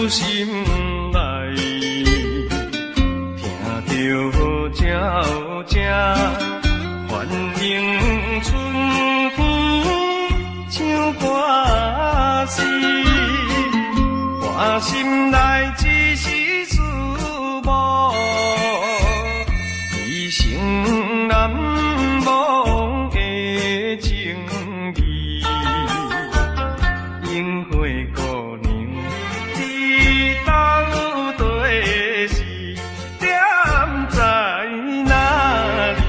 心内，听着鸟声，反映春风唱歌词，我心内只是思慕，一生难忘的情义。樱花姑娘，你到底是踮在哪里？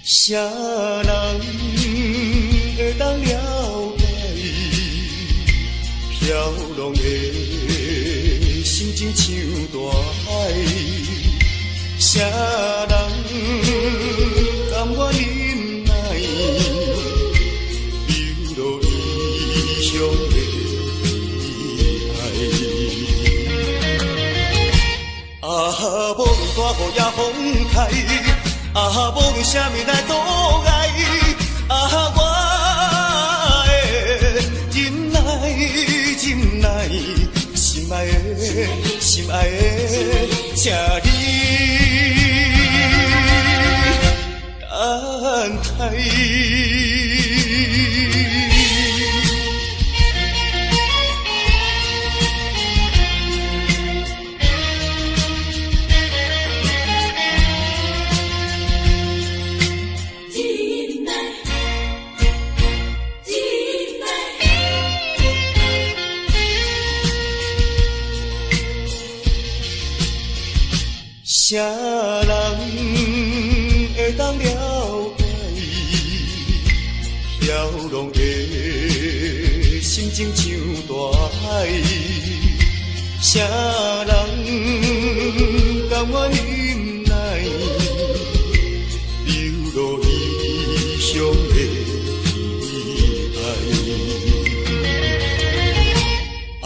啥人会当了解飘浪的心情像大海？啥人甘愿忍耐流落异乡的悲哀？啊，无论大雨也风台。啊，无论啥物来阻碍，啊，我会忍耐，忍耐，心爱的，心爱的，请你等待。啥人会当了解飘浪的心情像大海？啥人甘愿忍耐流落异乡的悲哀？啊，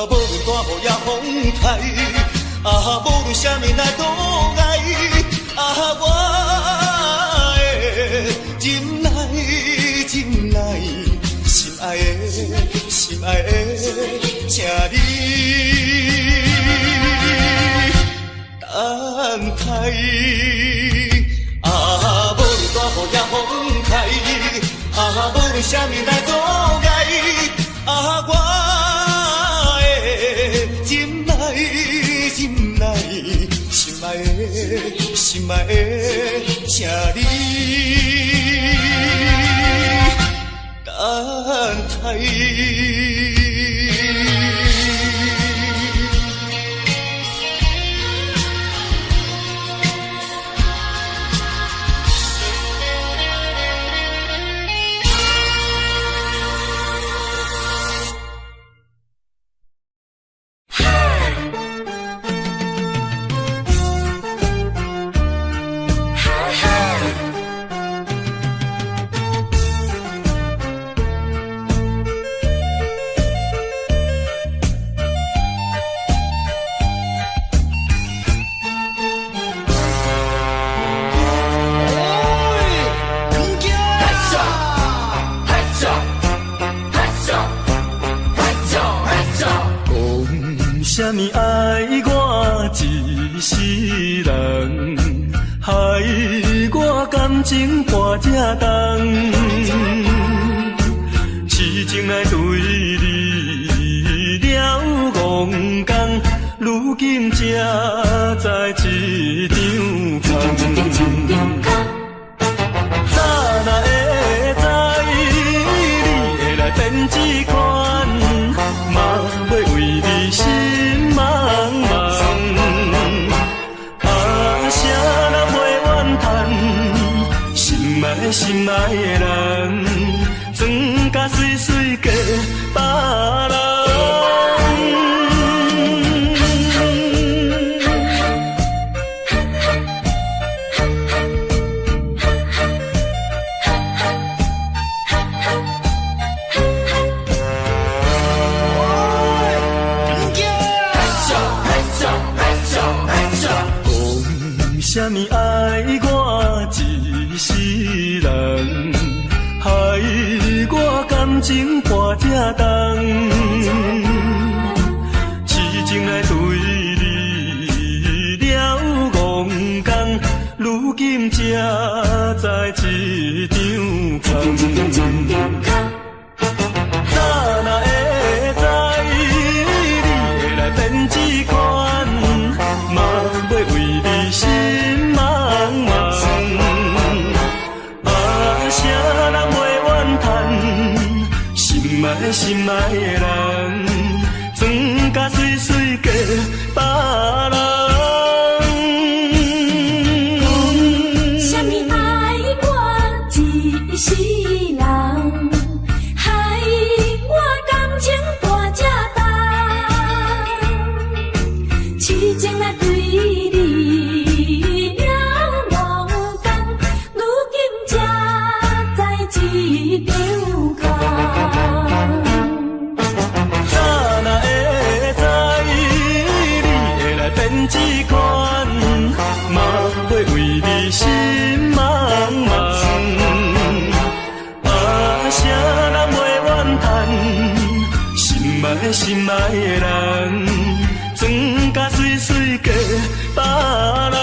无论大雨也风台。啊，无论啥物来阻碍，啊，我会忍耐，忍耐，心爱的，心爱的，请你等待。啊，无论大雨也风台，啊，无论啥物来阻碍，啊，我心爱的，心爱的，请你等待。啥物爱我一世人，害我感情破这重，痴情来对你了憨讲，如今才知爱心爱的人，装甲水水嫁别人。啥物爱我一世人，害我感情破这重，痴情来对你了戆讲，如今才知一场空。早若会知你会来变这款，嘛要为你心茫茫。啊，啥人袂怨叹，心爱心爱的人，装甲水水嫁别人。啥物爱我一世人，害我感情大这重，痴情来对你了戆讲，如今才知一场空。早若会知你会来变这款，嘛要为你心茫茫。啊，啥人袂怨叹，心爱心爱的人，装甲水水嫁别人。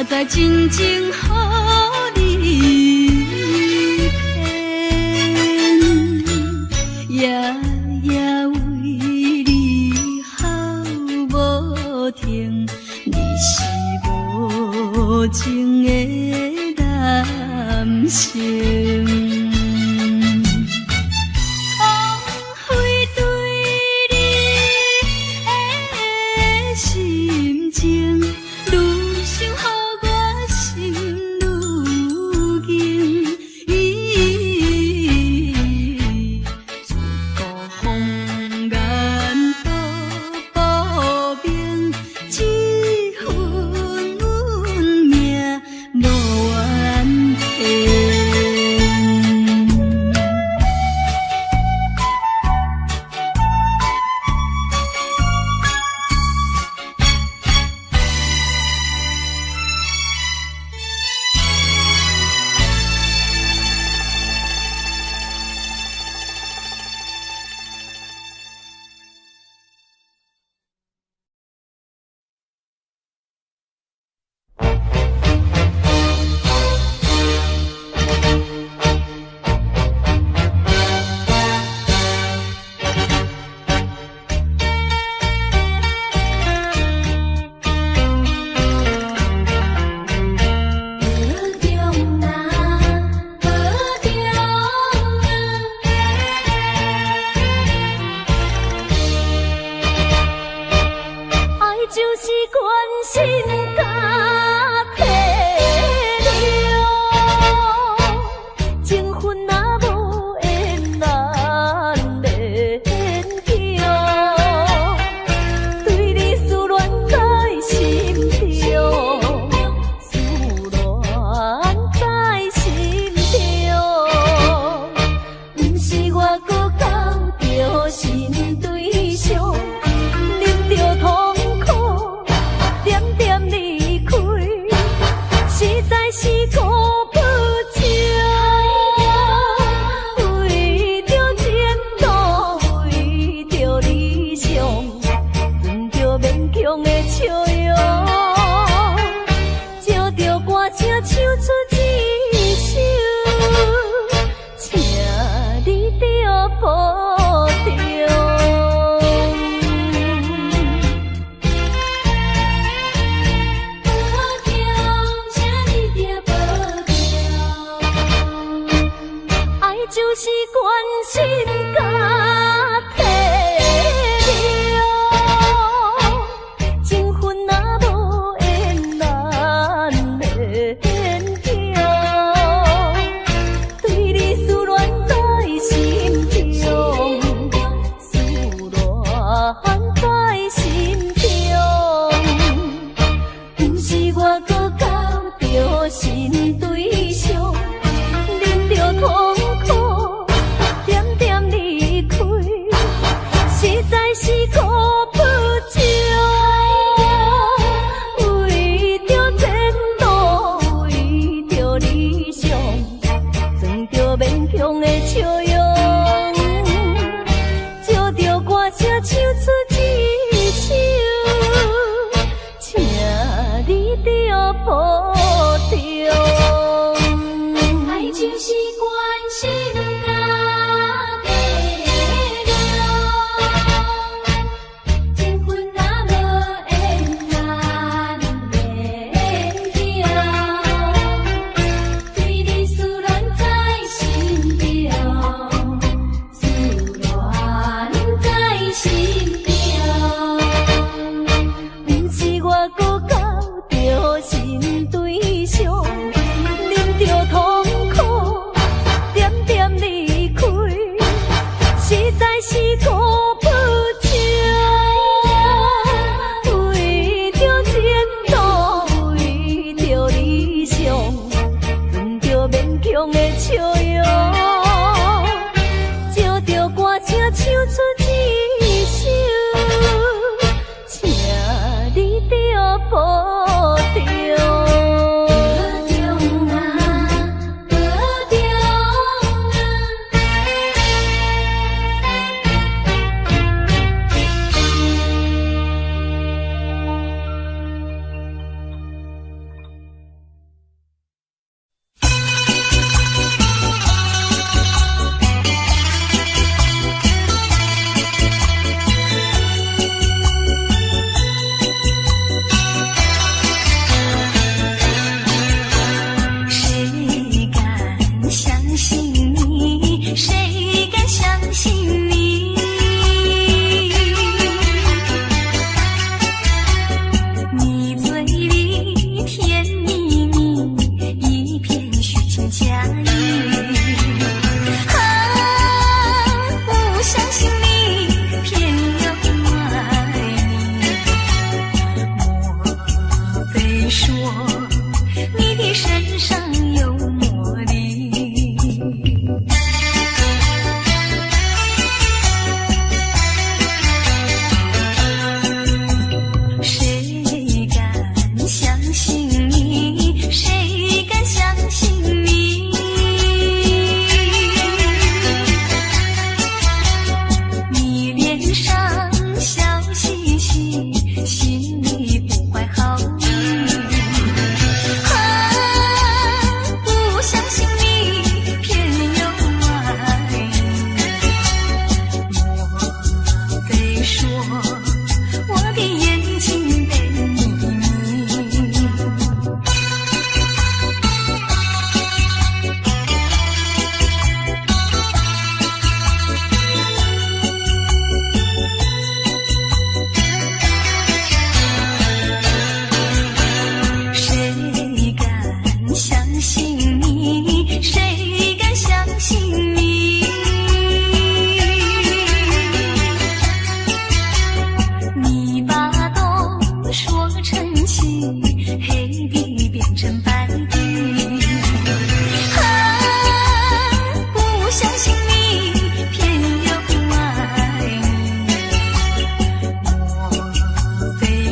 知真情予你骗，夜夜为你好无停，你是无情的男性。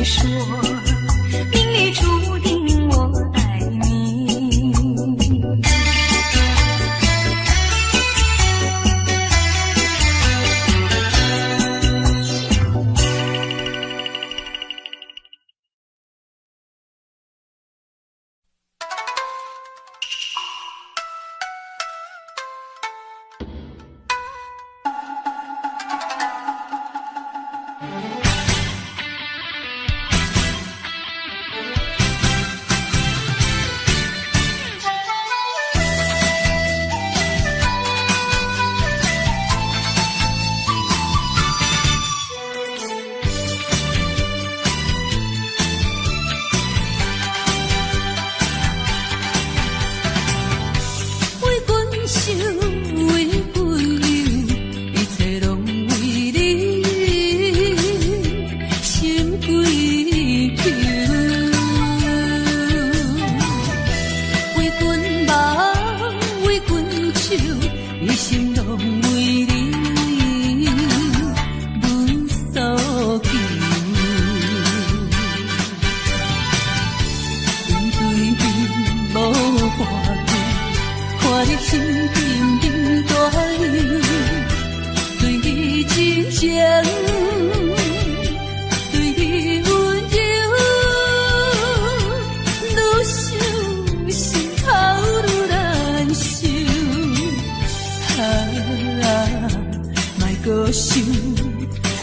你说，命里注定我爱你。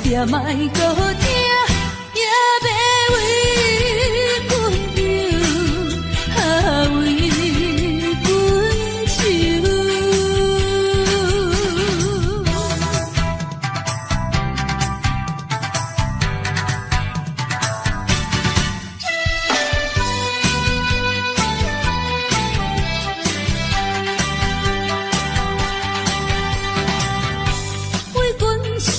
也莫搁听，也要为阮流，为阮愁。为阮想。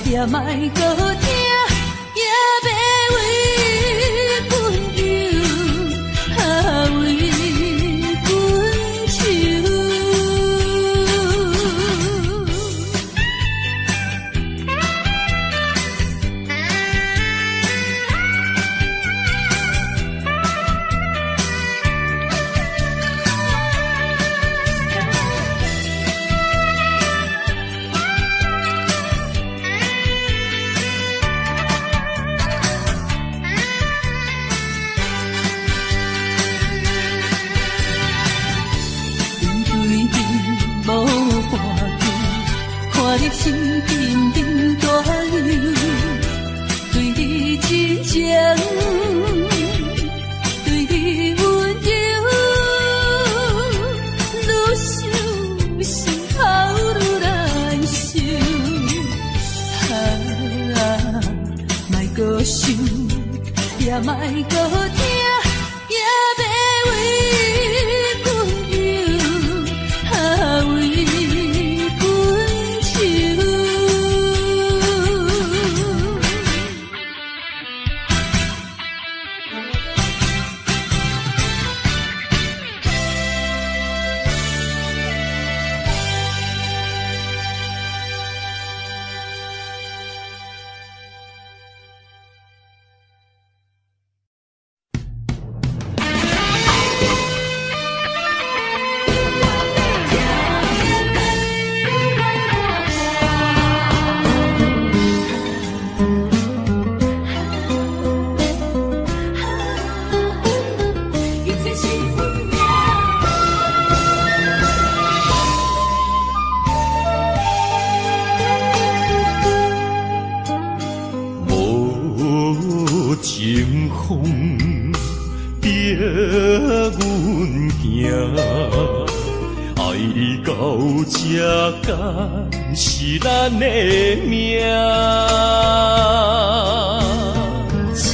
也莫搁听，也要为阮流，为阮愁。看你心沉沉大流，对你真情，对你温柔，愈想心头愈难受。莫搁想，也莫搁听。甘是咱的命。痴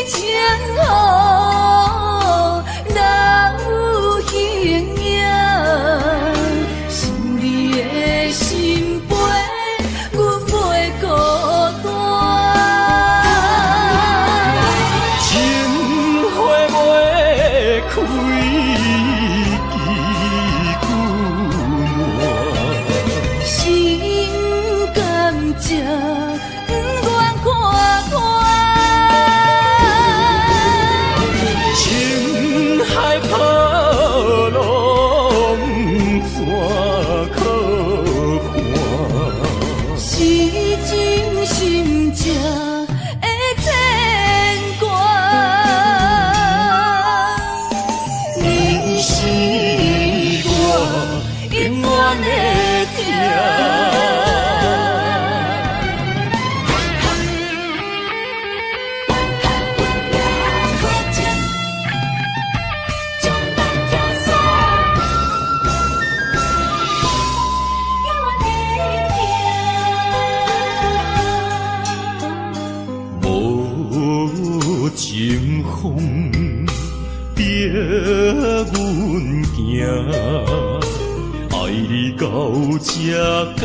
情好，人有形影，想你的心陪，阮袂孤单。情花袂开，心甘情不愿看看，情海波浪怎可看？是真心正的牵挂。你是我永远的疼。无情风逼阮行，爱你到这敢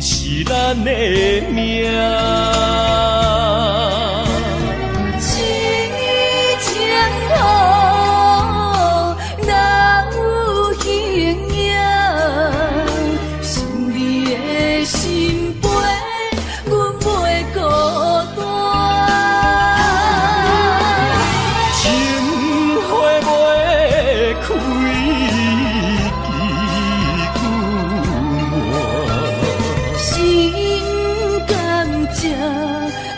是咱的命。痴情好，人有形影，想你的心陪，阮袂孤单。情花袂开，心甘情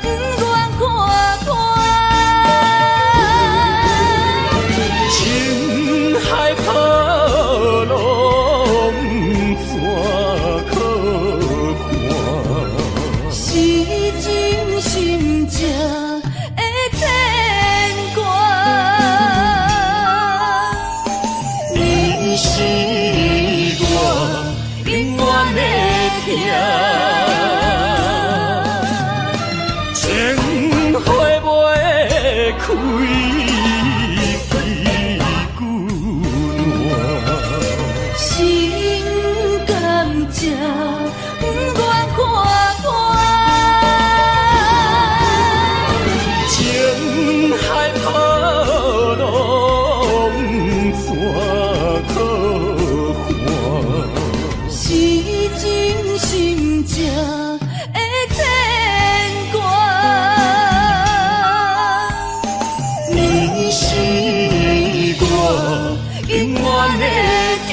不愿看看，情海波浪怎可看？是真心正的牵挂。你是我永远的疼。情花袂开，心甘情不愿看看，情海波浪怎可看？是真心正的牵挂。你是我永远的疼。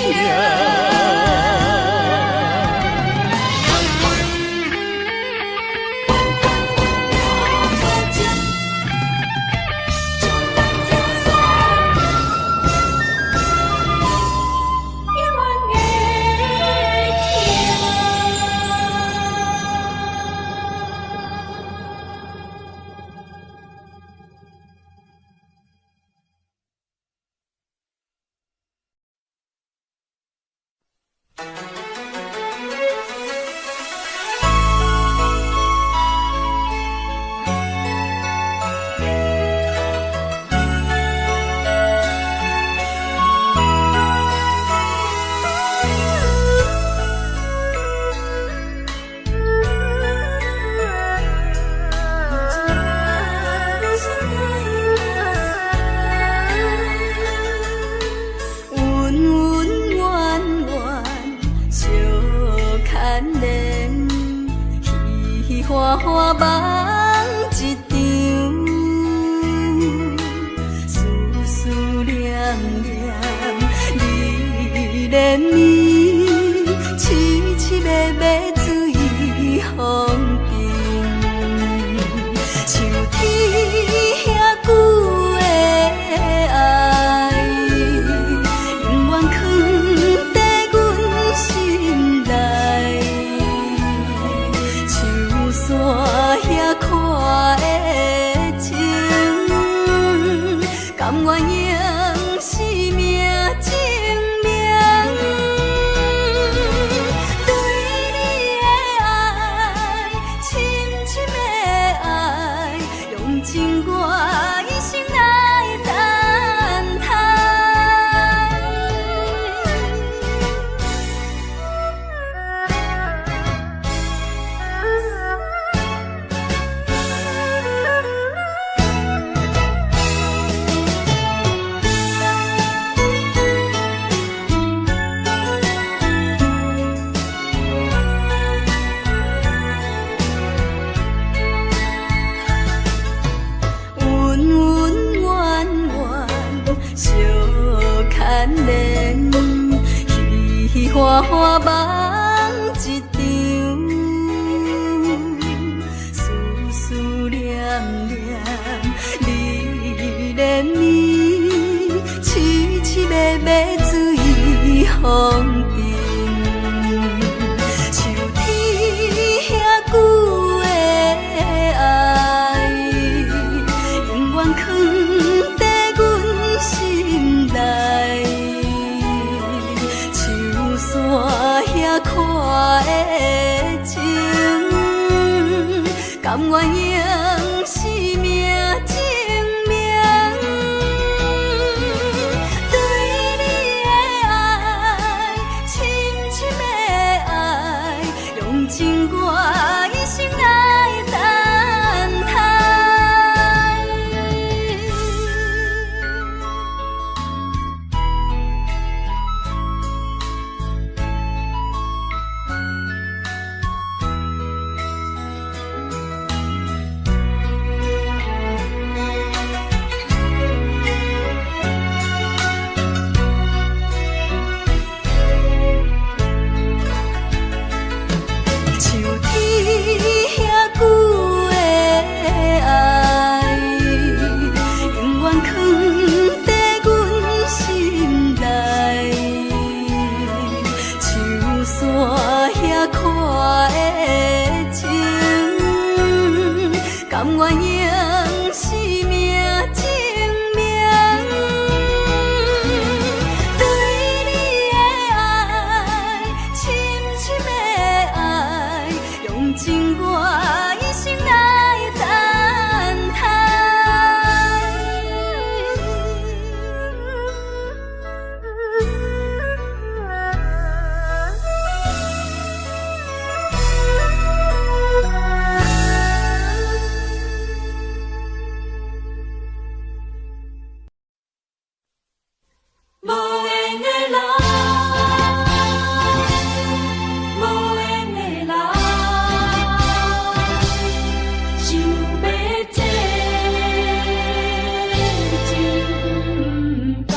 花花梦一场，思思念念你怜悯，凄凄密密水风景，像天遐久的爱，永远藏在阮心内。山遐花梦一场，思思念念，你恋你，凄凄密密醉风尘，像天遐久的爱，永远藏在阮心内。山遐看的情，甘愿用生命证明。对你的爱，深深的爱，用情我一生来等待。甘愿用生命证明，对你的爱，深深的爱，用情我一生来等待。无缘的人，无缘的人，想要这真不甘。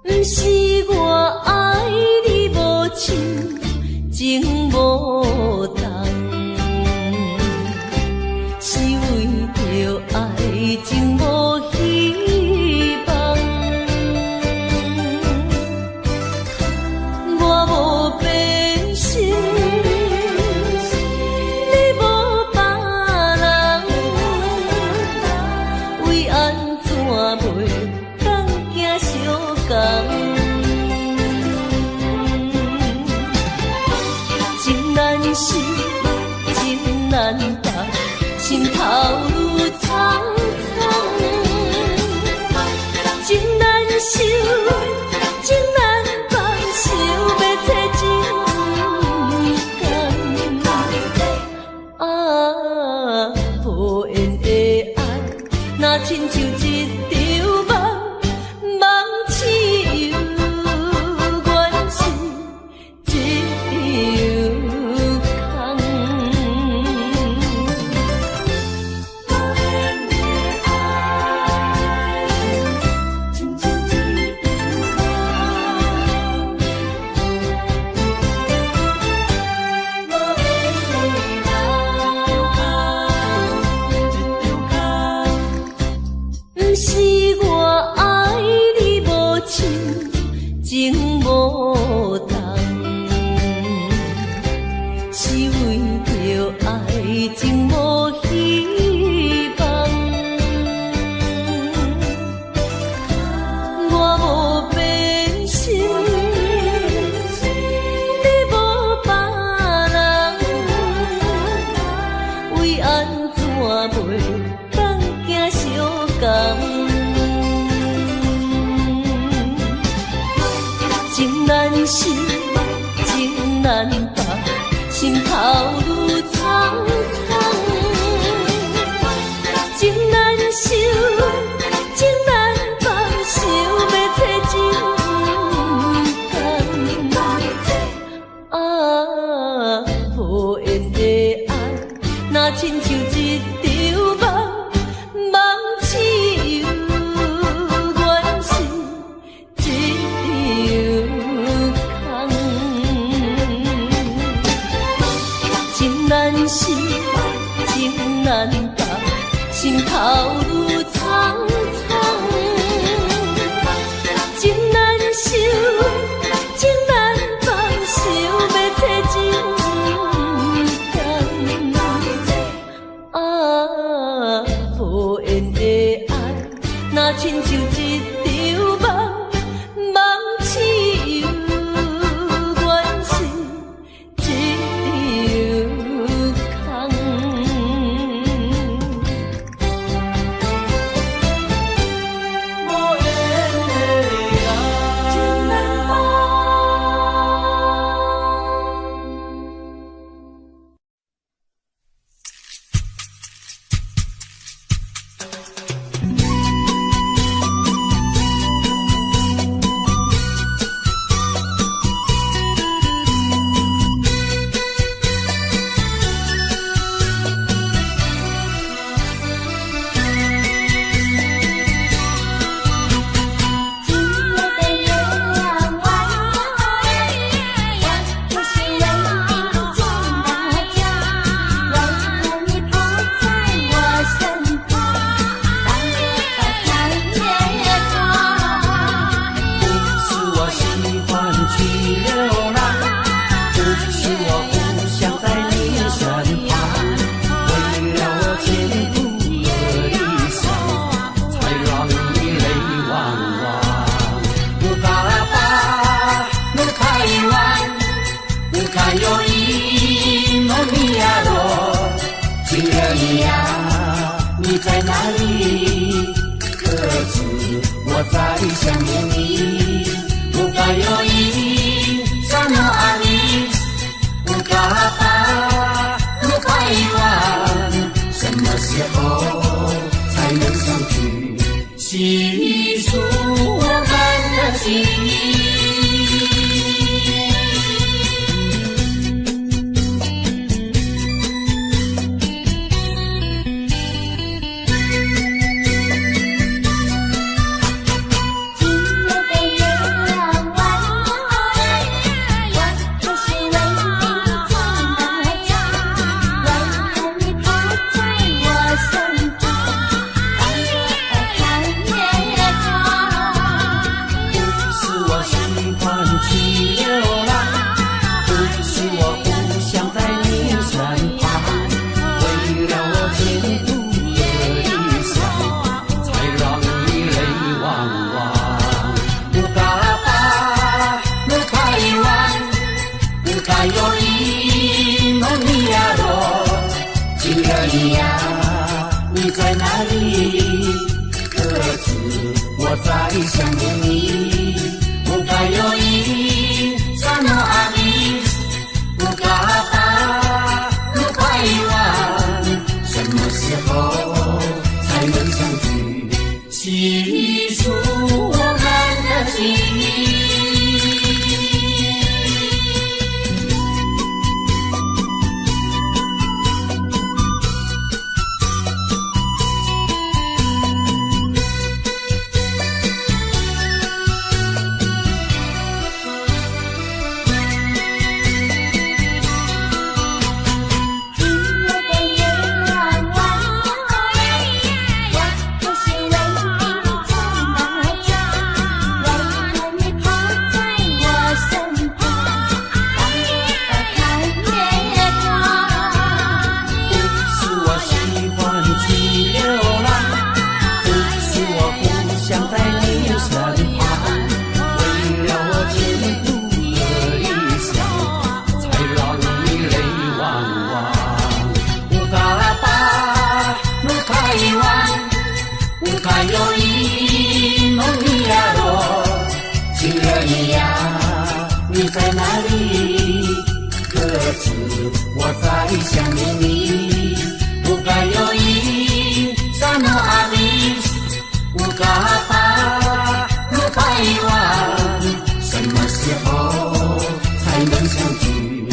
不是我爱你无情，情无重，是为着爱情无希望。我无变心，你无别人，为安怎袂当行相共？情难舍，情难放，心头愈苍苍。情难收，情难放，想要找真甘。啊，无缘的爱，若亲像一场梦，梦醒又原是一场空。不是我爱你无情，情无重，是为着爱情无希望。我无变心，你无别人，为安怎袂当行相共？情难舍，情难放，心头愈苍苍。情难收，情难放，想要找真无缘的爱，若亲像一场梦，梦似有缘是一场空，情难舍，情难放，心头愈苍苍，情难收，情难放，想要找情人。无缘的爱，若亲像一场梦，梦似有缘是一场空。无缘的爱，情难放。你在哪里？可知我在想念你？不该有一刹那阿弥，不该把不该遗忘，什么时候才能相聚？细数我们的情谊。你在哪里？可知我在想念你？不该有一刹那阿弥，不该把不该遗忘，什么时候才能相聚？细数我们的情谊。你在哪里？可知我在想念你？不该有一刹那阿弥，不该把不该遗忘，什么时候才能相聚？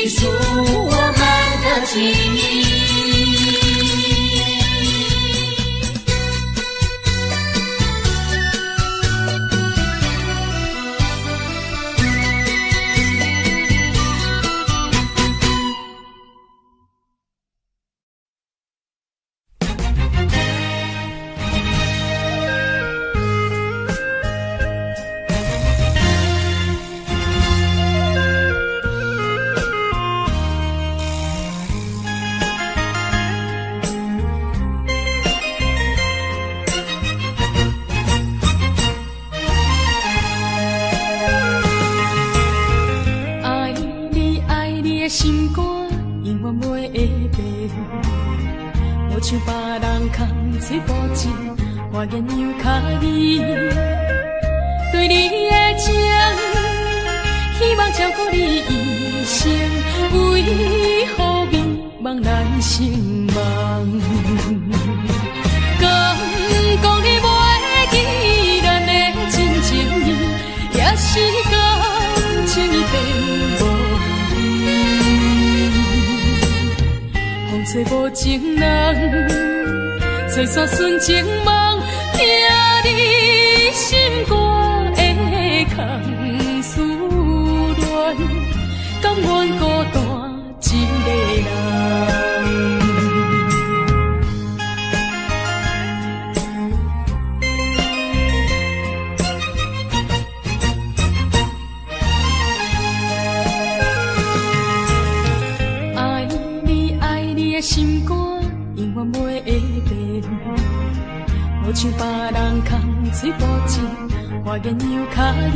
细数我们的情谊。心肝永远袂会变，无像别人空嘴无舌，我言又卡你。对你的情，希望照顾你一生，为何迷茫难成梦？敢讲你袂记咱的真情意，也是感情已变无。风吹无情人，吹散纯情梦，听你心肝的空思恋，甘愿孤单一个人。心肝永远袂会变，无像别人空嘴无舌，我言又卡你。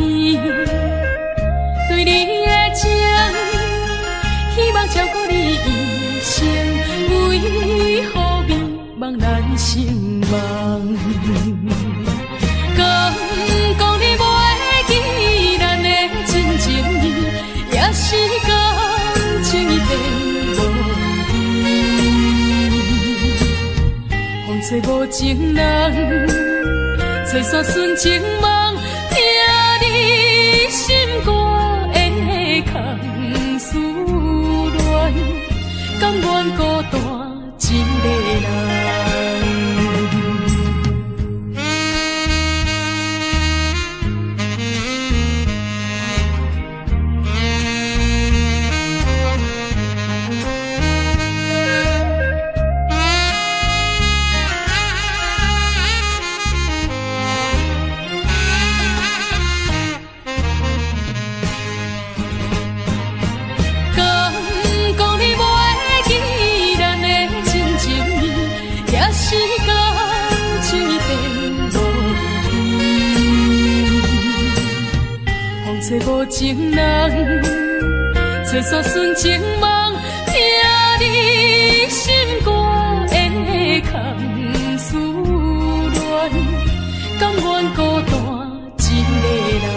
对你的情，希望照顾你一生，为何迷茫难成梦？敢讲你袂记咱的真情意，也是感情已变。风吹无情人，吹散纯情梦，听你心肝的空思恋，甘愿孤单一个人。是感情已变无依，风吹无情人，吹散纯情梦，听你心肝的空思恋，甘愿孤单一个人。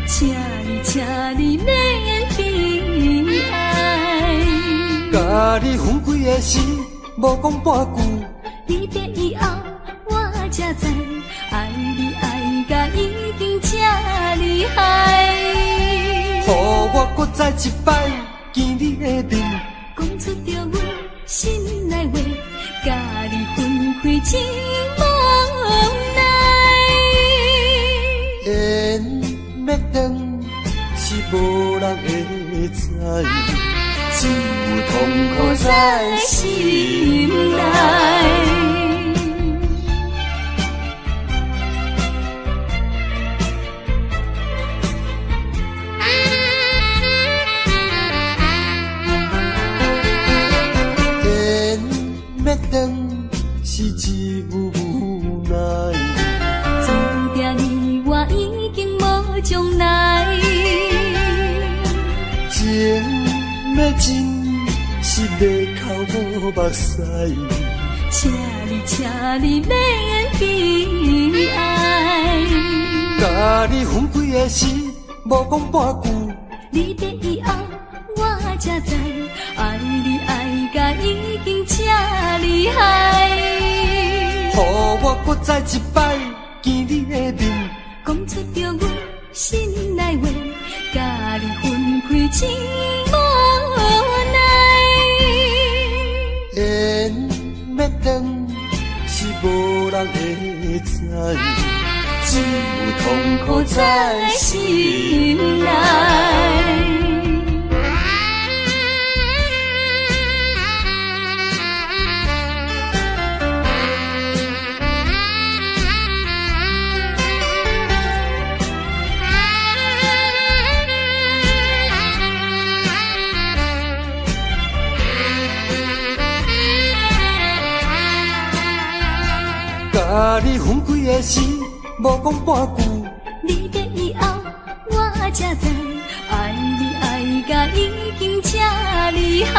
请你免悲哀，甲你分开的时，无讲半句。离别以后，我才知，爱你爱甲已经这厉害。予我搁再一摆见你的面，讲出着阮心内话，甲你分开真无奈。缘要断是无人人会知，只有痛苦在心内。是一无奈，注定你我已经无将来。情要真是要哭无目屎，请你免悲哀。甲你分开的时，无讲半句，你的以后我才知，爱你爱甲已经这厉害。予我搁再一摆见你的面，讲出着阮心内话，甲你分开真无奈。缘要断是无人会知，只有痛苦在心内。甲你分开的时，无讲半句，你的以后我才知，爱你爱甲已经这厉害。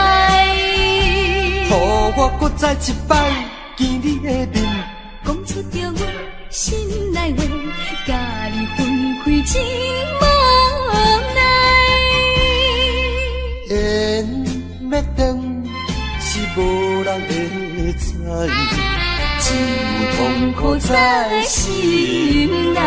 予我搁再一摆见你的面，讲出着阮心内话，甲你分开真无奈。缘要断是无人会知，只有痛苦在心内。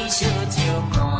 小酒馆。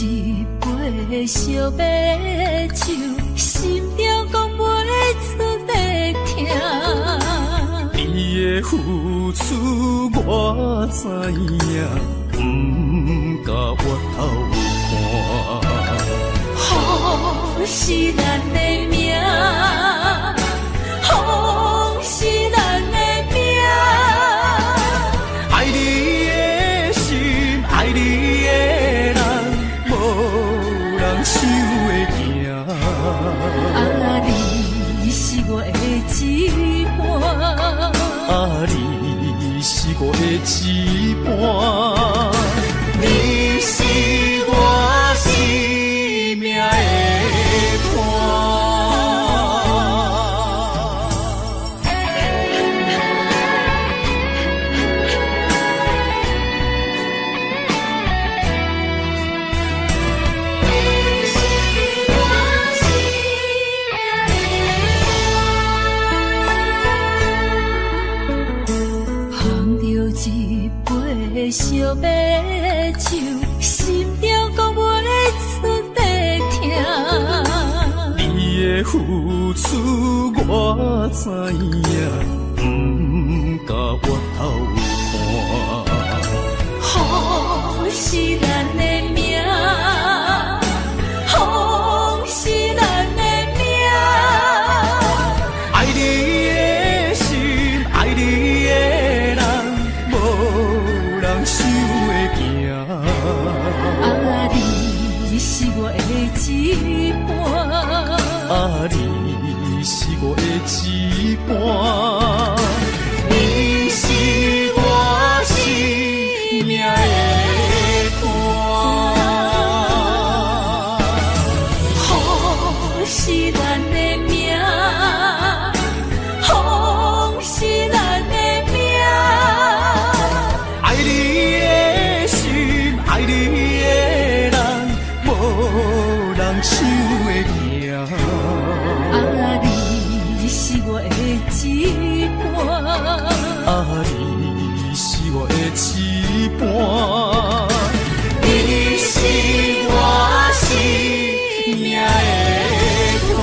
一杯烧白酒，心中讲袂出的痛。你的付出我知影，不甲我头看。好是咱的命，好是咱的命。爱你的心，爱你的人，无人想会行。啊，你是我的一半，啊，你是我的一半，你是我生命的伴。烧白酒，心中讲袂出的痛。你的付出我知影，不甲我头看。好是咱的命，好是咱的命。爱你的心，爱你的人，无人想会行。啊，你是我的一半，啊，你是我的一半，你是我生命的伴。好是咱的命，好是咱的命。爱你的心，爱你的人，无人想会行。啊，你是我的一半，啊，你是我的一半，你是我生命的伴。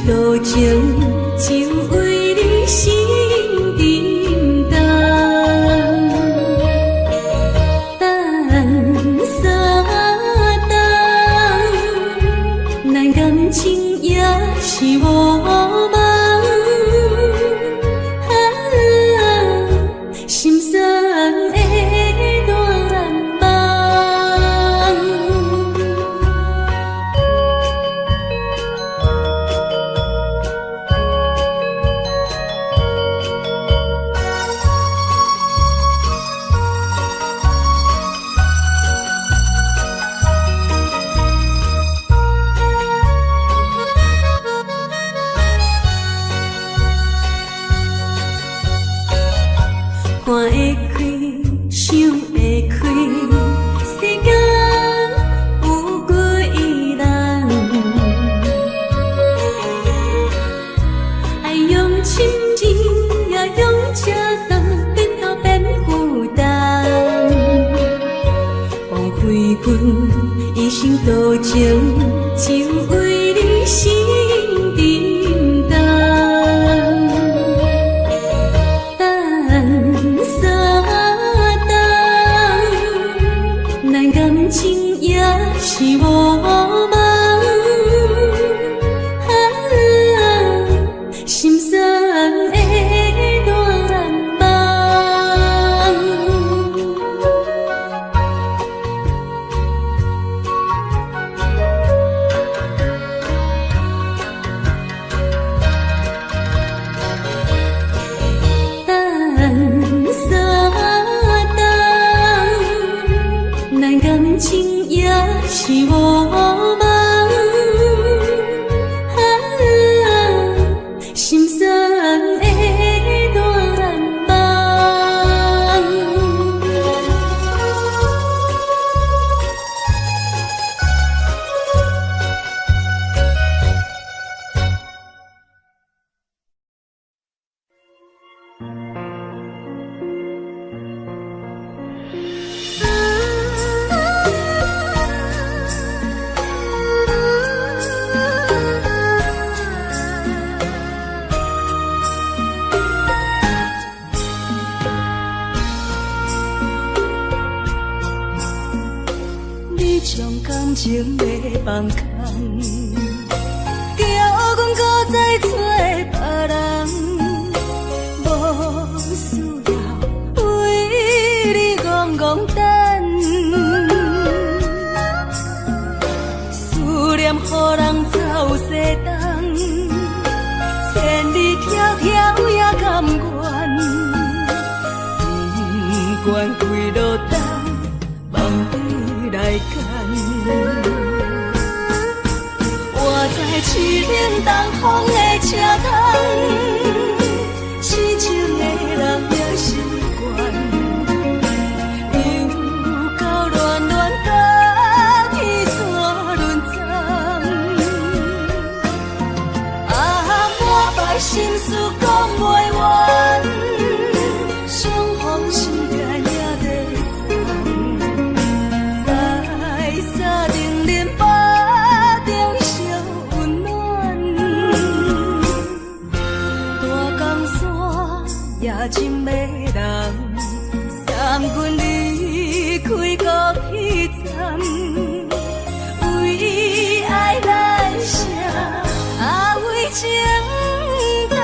多情只为你心沉重，等三冬，咱感情也是无望，心酸的乱梦。看会开，想会开，世间有几人？爱用深情是无梦，心酸的大梦。将感情要放空，叫阮搁再找别人，无需要为你戆戆等，思念予人走西东，千里迢迢也甘愿，不管几落冬，梦里来干。我在凄冷东风的车窗，痴情的人也习惯，又到恋恋甲天山沦陷。啊，满怀心事讲袂完，相逢时间也在藏。真迷人，送阮离开孤彼站，为爱来生，为情重。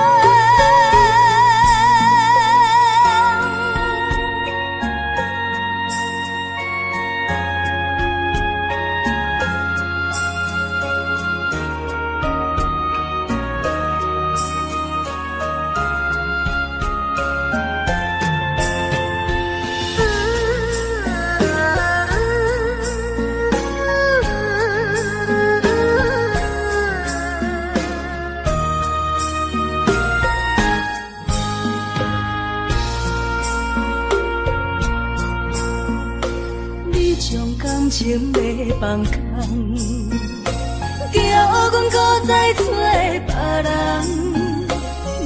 情要放空，叫阮搁再找别人，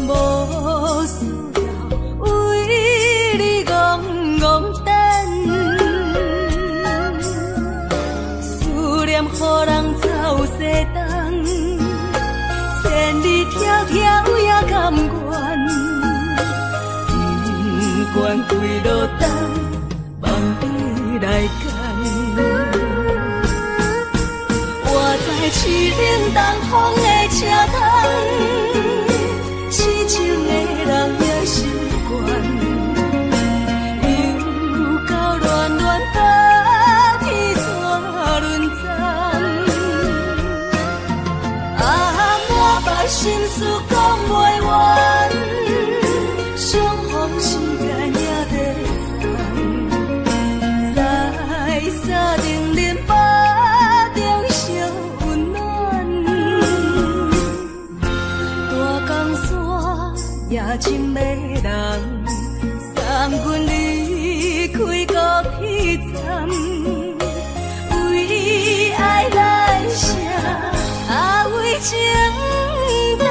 无需要为你戆戆等，思念予人走西东，千里迢迢也甘愿，不管几落冬，梦里来干。凄冷东风的车窗，痴情的人也习惯，又到恋恋甲天山沦陷。啊，满怀心事讲袂完，相逢时间也在藏，在山顶林巴。也真迷人，送阮离开孤彼站，为爱来生，为情重。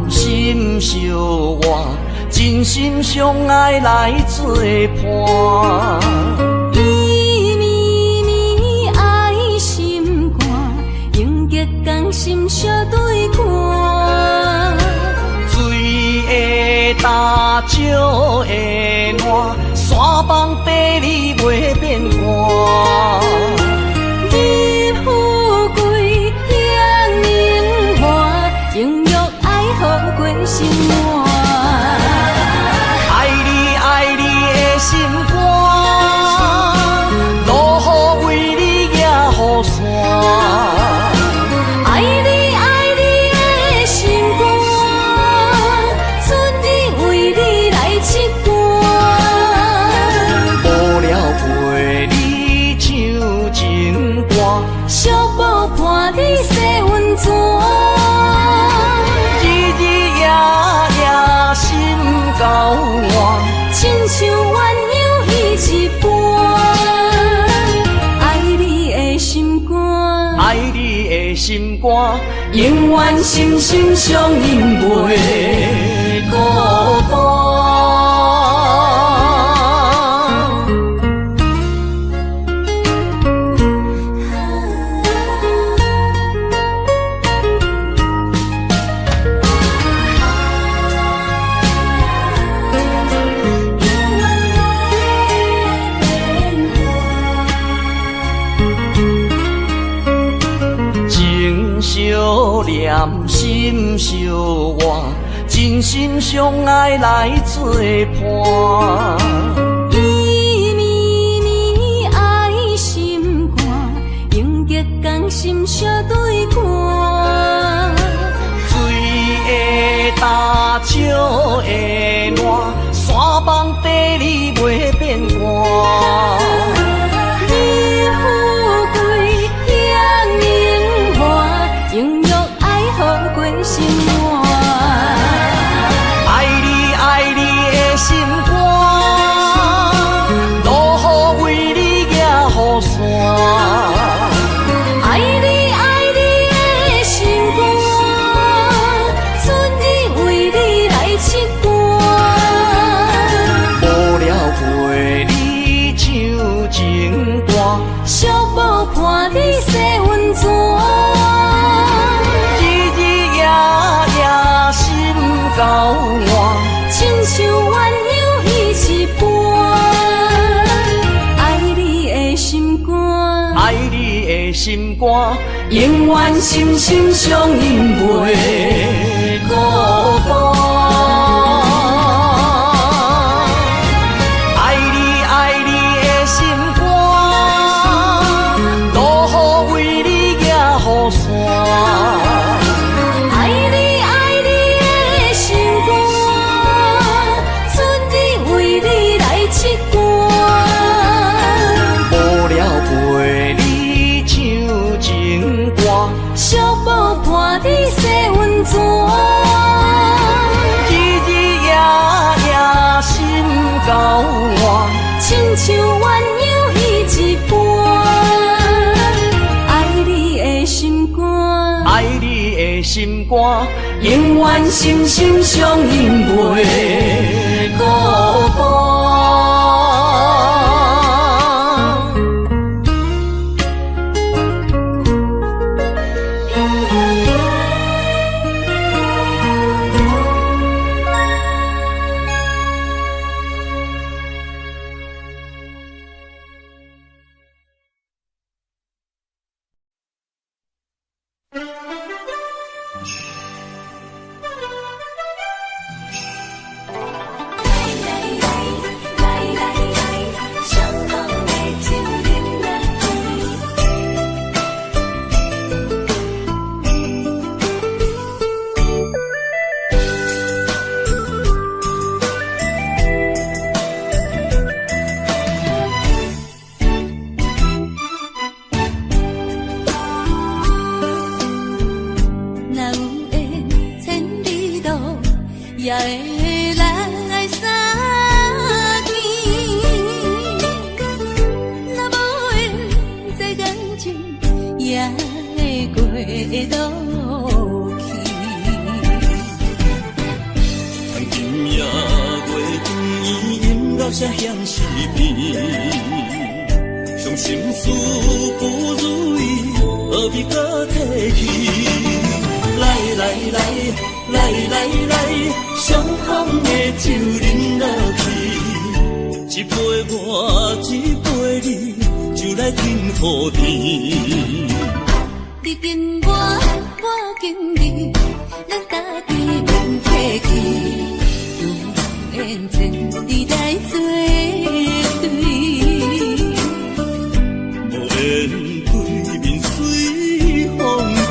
心相活，真心相爱来作伴。绵绵绵爱心肝，永结同心相对看。水会干，石会烂，山崩地裂袂变卦。日富贵享荣华，永浴爱好过生活。爱你爱你的心肝，落雨为你举雨伞。爱你爱你的心肝，春日为你来唱歌。无聊陪你唱情歌，小宝伴你洗温泉。日日夜夜心交换，亲像鸳鸯彼一半。爱你的心肝，爱你的心肝，永远心心相印袂孤单。相念心相活，真心相爱来作伴。绵绵绵爱心肝，永结同心相对看。水会干，石会烂，山崩地裂袂变卦。日富贵享荣华，永浴爱好过生活。爱你爱你的心肝，落雨为你举雨伞。爱你爱你的心肝，春日为你来唱歌。无聊陪你唱情歌，小宝伴你洗温泉。日日夜夜心交换，亲像鸳鸯彼一半。爱你的心肝，爱你的心肝，永远心心相印袂孤单。爱你爱你的心肝，落雨为你举雨伞。爱你爱你的心肝，春日为你来唱歌。无聊陪你唱情歌，小宝伴你洗温泉。日日夜夜心交换，亲像鸳鸯彼一半。爱你的心肝，爱你的心肝，永远心心相印袂孤单。到这乡是变，伤心事不如意，何必搁提起？来来来来来来，相逢的酒饮落去，一杯我，一杯你，就来甜乎甜。你敬我，我敬你，咱家己免客气，有缘千里来作对，无缘对面随风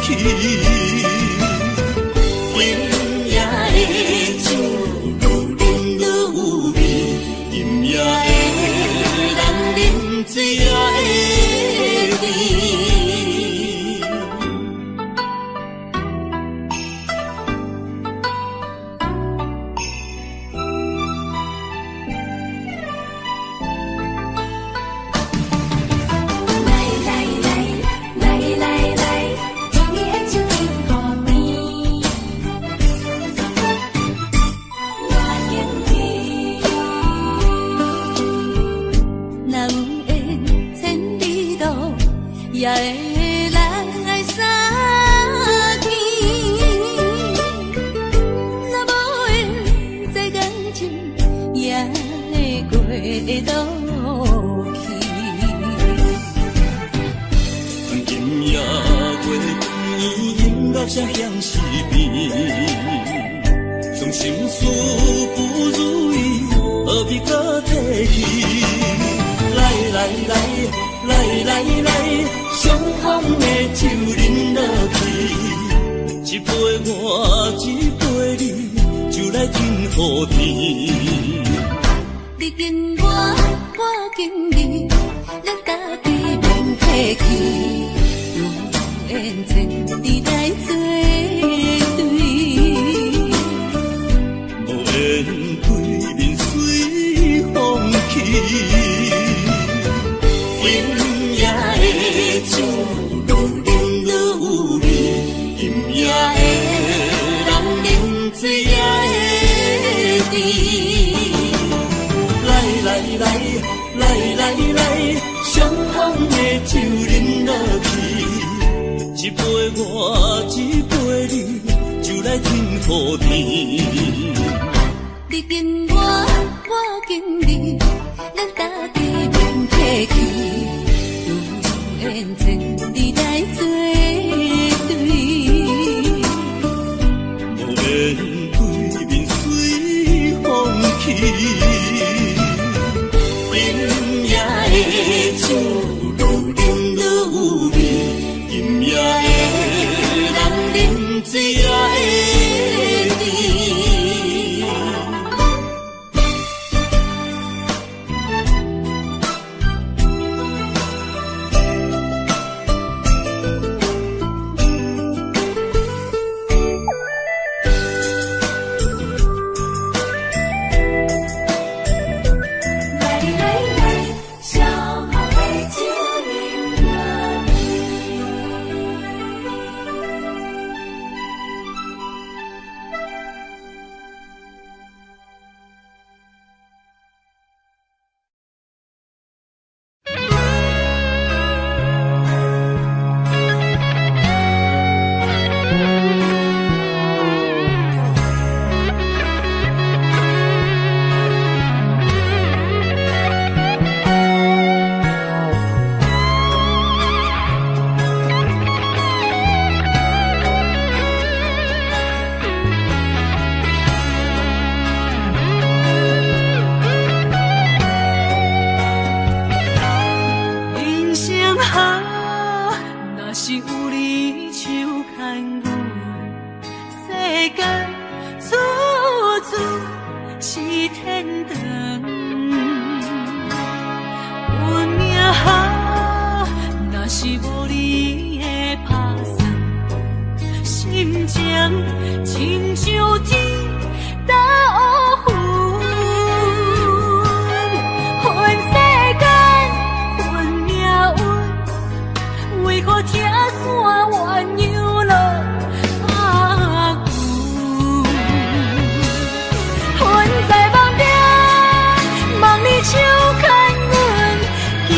去。水也会甜。来来来来来来，今夜就甜乎甜，我敬你。若有缘千里路，也会来相见。若无缘这感情，也会过渡去。今夜月圆，饮到这乡是变，伤心事不如意，何必搁提起？来来来来来来，相逢的酒饮落去，一杯我，一杯你，就来甜乎甜。你敬我，我敬你，咱家己免客气，有缘千里来作对，无缘对面随风去。饮也会酒，愈饮愈有味，饮也会人饮，水也会甜。来来来来来来，相逢的酒饮落去，一杯我，一杯你，就来甜乎甜。你敬我，我敬你，咱家己免客气，有缘千里来作对，无缘对面随风去。饮也会酒，愈饮愈有味，饮也会人饮，水也会甜。手牵阮，行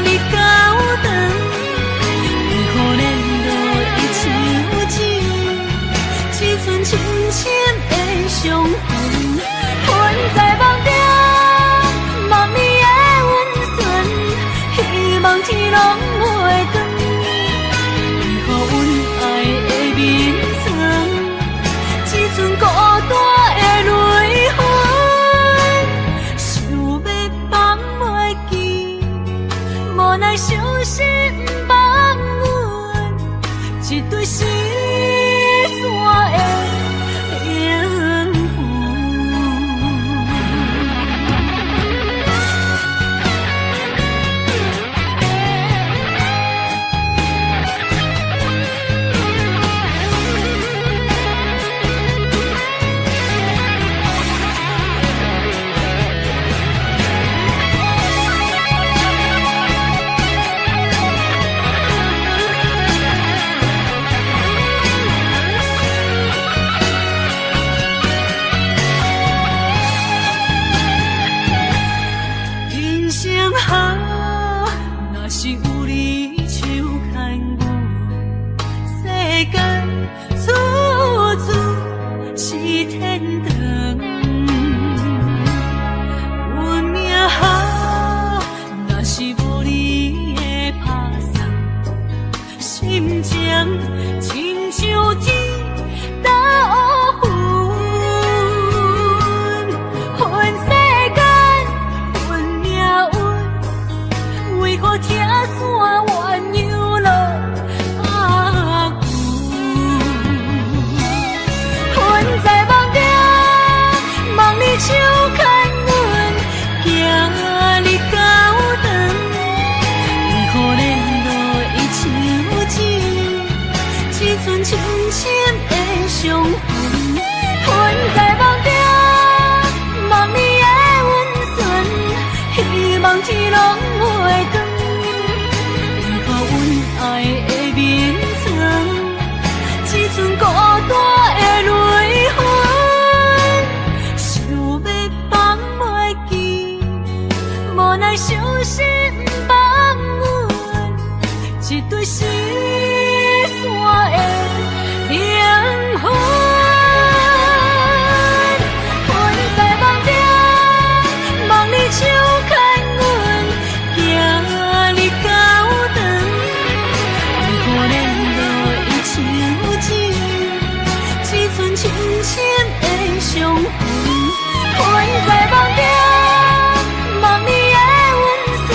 日到长，为何咱落伊像酒，只剩深深的伤痕，困在梦中，梦你的温存，希望天拢袂长，为何阮爱的眠床，只剩孤单的泪痕，想要放袂记，无奈伤心放阮，一对失散的灵魂。人生好，若是有你手牵阮，世间处处是天堂。运命好，若是无你的打算，心情亲像天打乌云，恨世间。为何听线鸳鸯落阿牛？困在梦中，梦你手牵阮，行日到长，为何咱落伊像酒，只剩深深的伤痕，困在梦中，梦你的温存，希望天拢袂长，为何阮爱的眠床，只剩孤单的泪痕，想要放袂记，无奈伤心放阮，一对失散的灵魂。困在梦中，梦你手牵阮，行日到长，为何咱落伊像酒，只剩深深的伤痕，困在梦中，梦你的温存，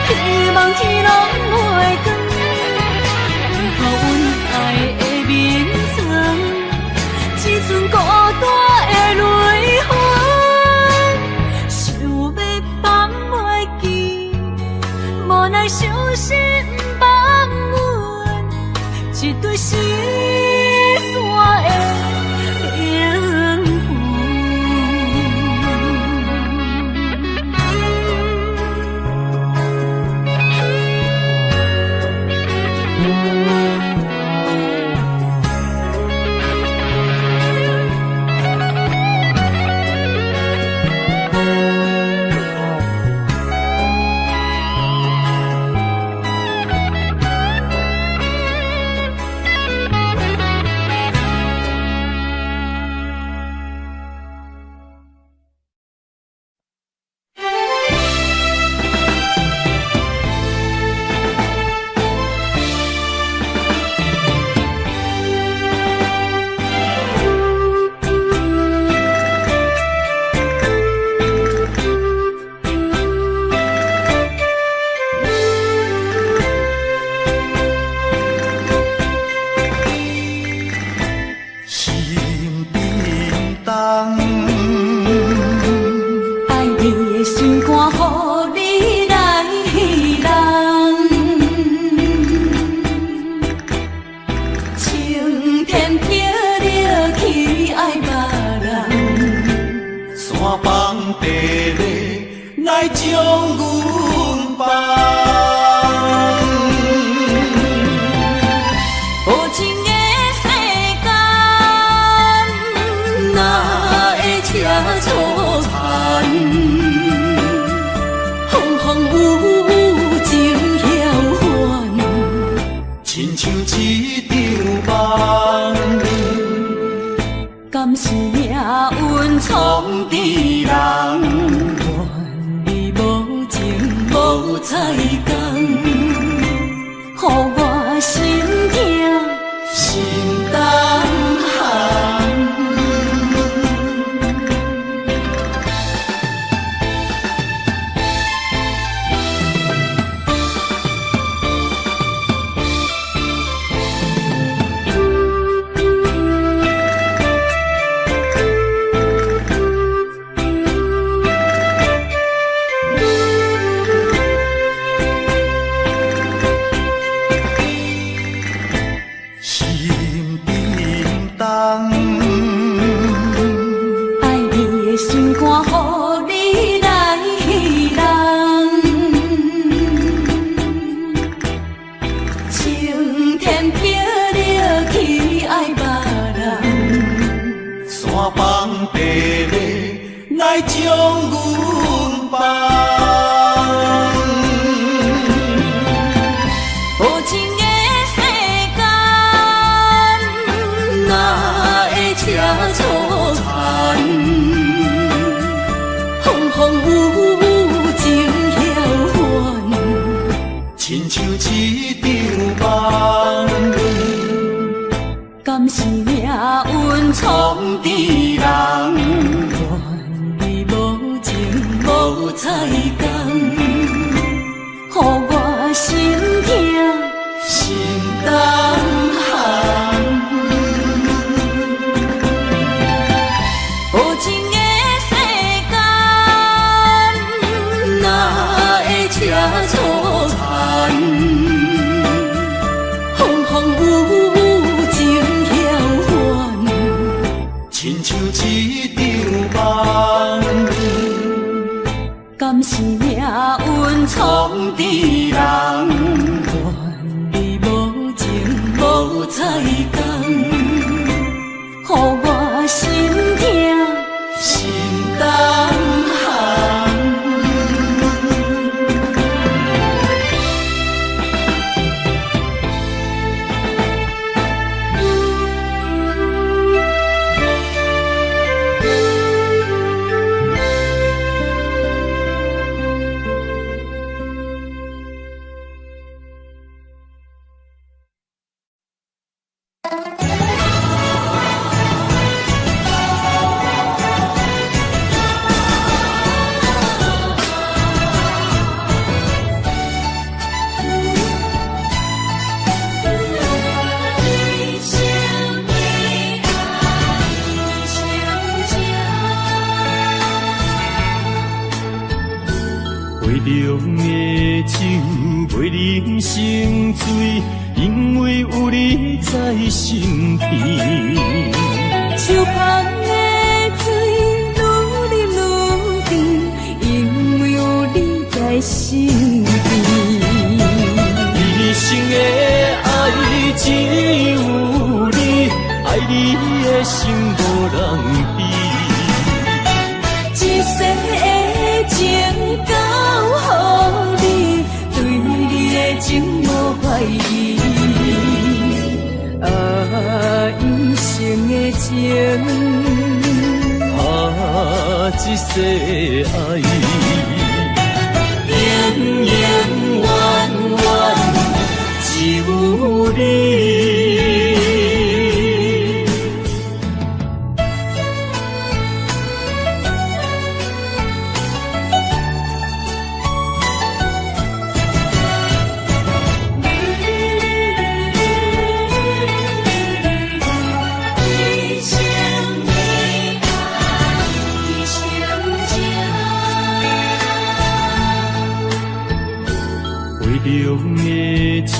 希望天拢袂长，为何阮爱的眠床，只剩孤单的泪痕，想要放袂记，无奈伤心放阮，一对失散的灵魂。错残。彩工，予我心痛心动寒。来将阮放，无情的世间，哪会车错牵？风风雨雨情晓还，亲像一场梦。敢是命运创治人？无彩工，予我心痛心动寒。无情的世间，哪会车错牵？风风雨雨情晓还，亲像一场梦。敢是命运创治人？愿你无情无彩工，予我心痛心动寒。袂忍心醉，因为有你在身边。手捧的水愈啉愈甜，因为有你在身边。一生的爱只有你，爱你的心无人比。一世的情交予你，对你的情无怀疑。一生的情，一世爱，永永远远只有你。浓的酒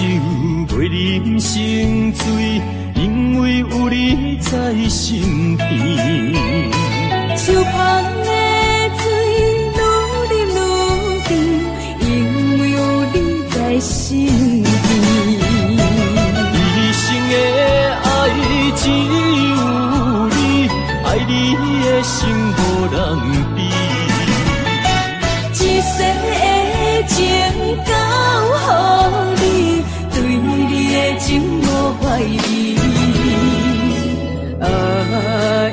袂忍心醉，因为有你在身边。手捧的水愈啉愈甜，因为有你在身边。一生的爱只有你，爱你的心无人比。一世的情交予你，对你的情无怀疑。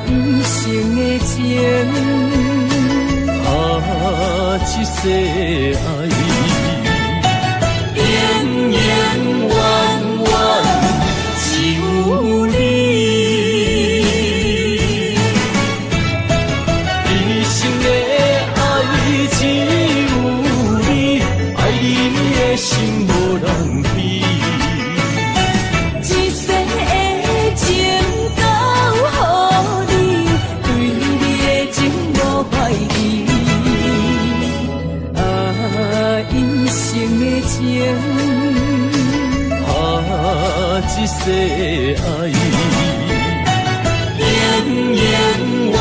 一生的情，一世爱。一世爱，永永远远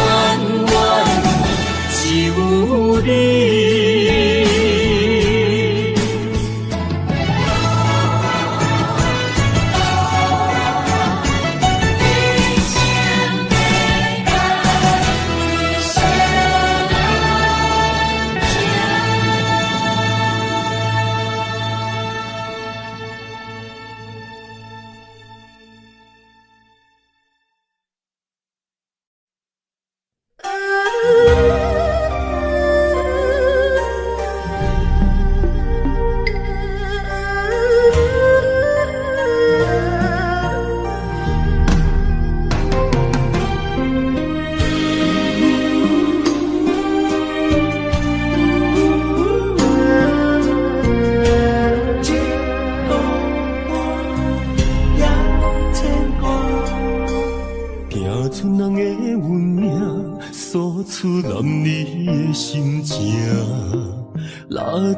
只有你。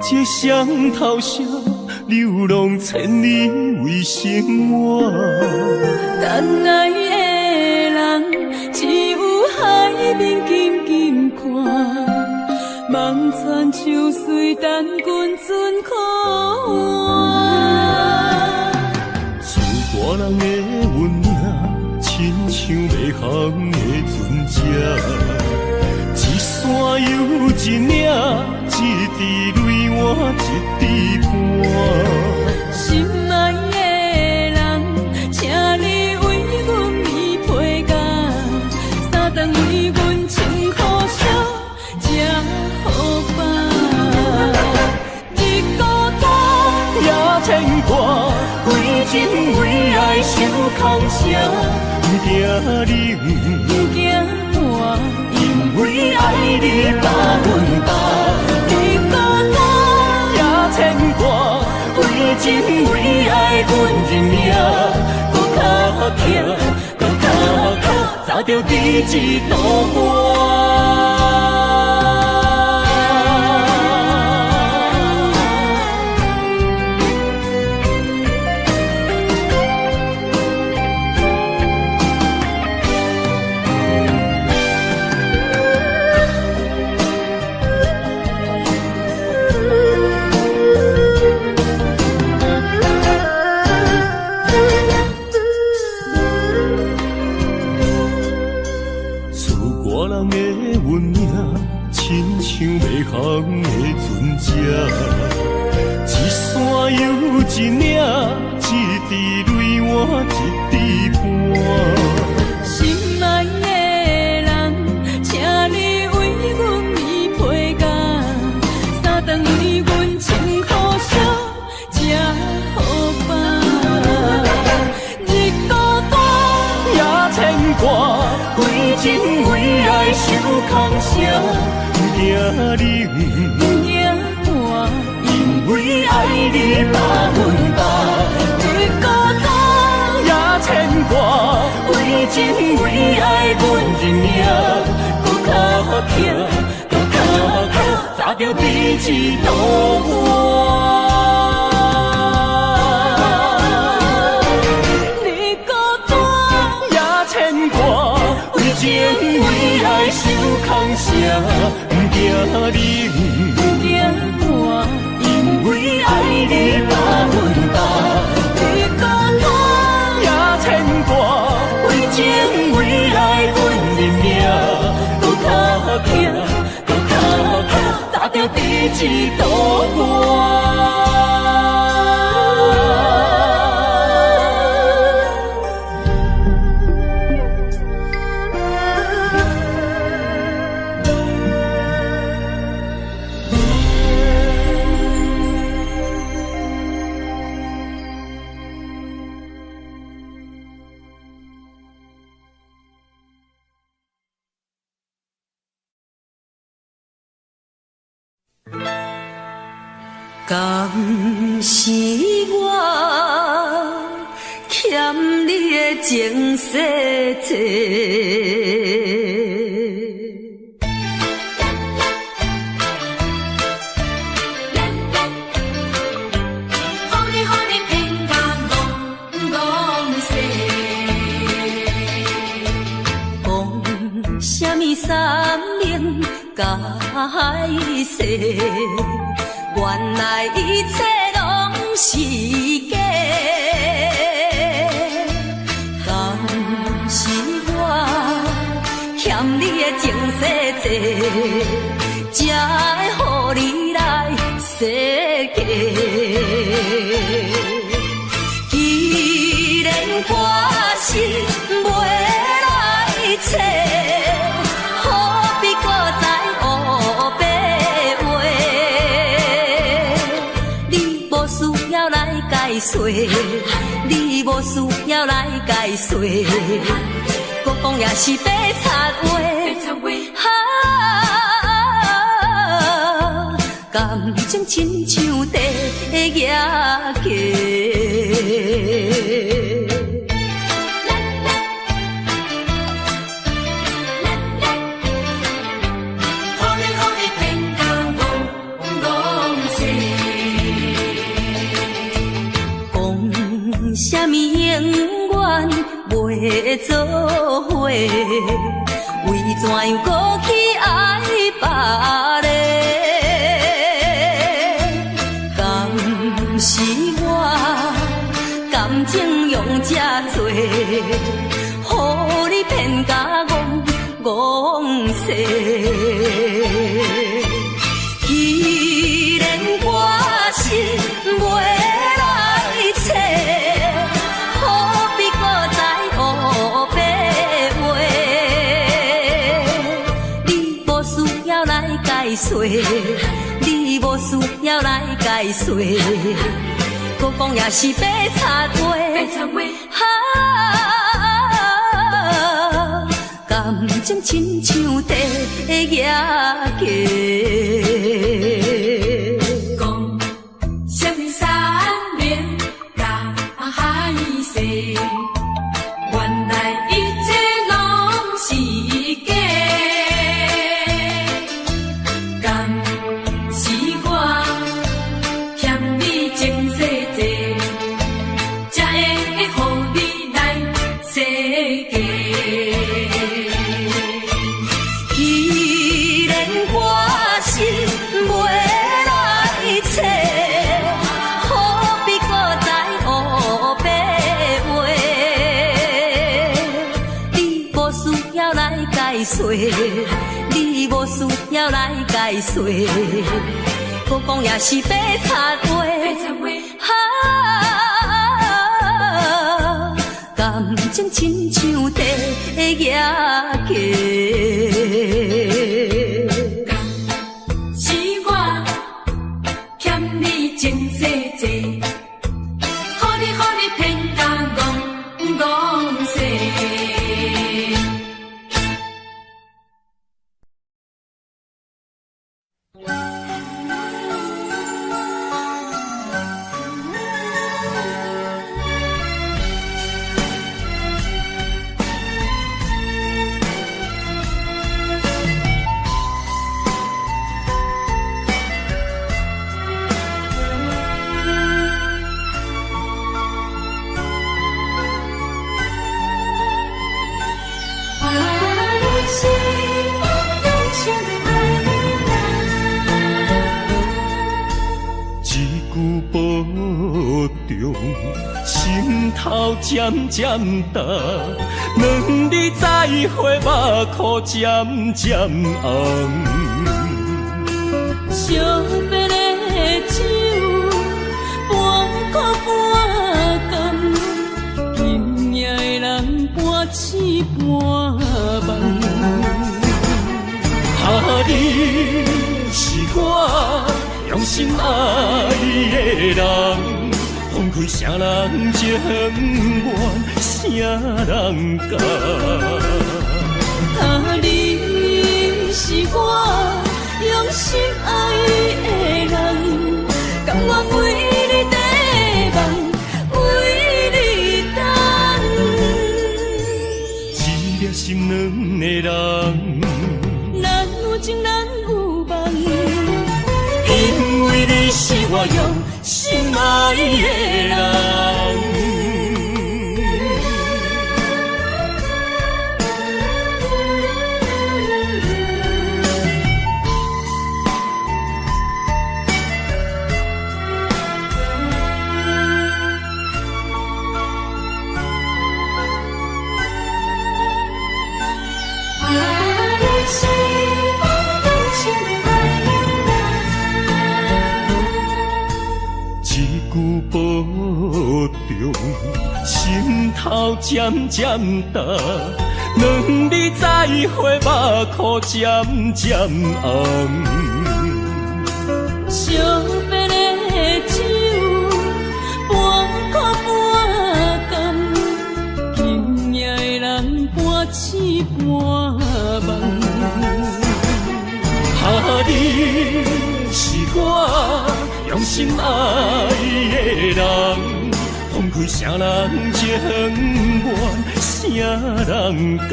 这双头蛇流浪千里为生活，但爱的人只有海面静静看，望穿秋水等君尊可换。厝大人的温暖，亲像迷航的船只，一山又一岭。一滴泪换一滴汗，心爱的人，请你为阮披被甲，三顿为阮穿苦烧，吃好饱。日孤单也牵挂，为情为爱受空伤，不惊冷，不惊寒，因为爱你百分百。牵挂，为情为爱，阮认命，搁较疼，搁较靠，早着第一道我。航的船只，一山又一岭，一滴泪换一滴汗。心爱的人，请你为阮披被甲，三顿为阮穿苦烧，吃好饱。日孤单也牵挂，为情为爱受空伤。不惊冷，不惊寒，因为爱你百分百。日孤单也牵挂，为情为爱，阮认命，搁较疼，搁较靠，早着第一道我。日孤单也牵挂，为情为爱受空伤。不惊冷，不惊寒，因为爱你百分百。日孤单也牵挂，为情为爱，阮认命，搁较疼，搁较靠，早着第一道我。敢是我欠你的情世多？好你好你偏甲戆戆解释，原来一切拢是假。敢是我欠你的情世多，才会予你来世界。既然我是袂来找，何必搁再黑白话？你无需要来解说，你无需要来解说，搁讲也是白插话。感情亲像地野鸡。什么永远袂做伙？为怎样搁去爱别个？敢是我感情用这多，予你骗甲戆世。既然我是袂来找，何必搁再黑白话？你无需要来解说，你无需要来解说，搁讲也是白插话。感情亲像地野鸡。讲什么三年甲海誓，原来一切拢是假。敢是我欠你情世多，才会予你来世界。既然我是袂来找，何必搁再黑白话？你无需要来解说，你无需要来解说，搁讲也是白插话。感情亲像地野鸡。是我欠你情世多，予你骗甲戆世。心头渐渐重，两日再会，目眶渐渐红。惜别的酒，半苦半甘，今夜的人半醒半梦。你是我用心爱的人。放开啥人情愿，啥人甘？你是我用心爱的人，甘愿为你地梦，为你等。一粒心两个人，咱有情咱有梦，因为你是我用心爱的人。保重，心头渐渐重，两日再会，目眶渐渐红。惜别的酒，半苦半甘，今夜的人半醒半梦。你是我用心爱的人，放开啥人情愿，啥人甘？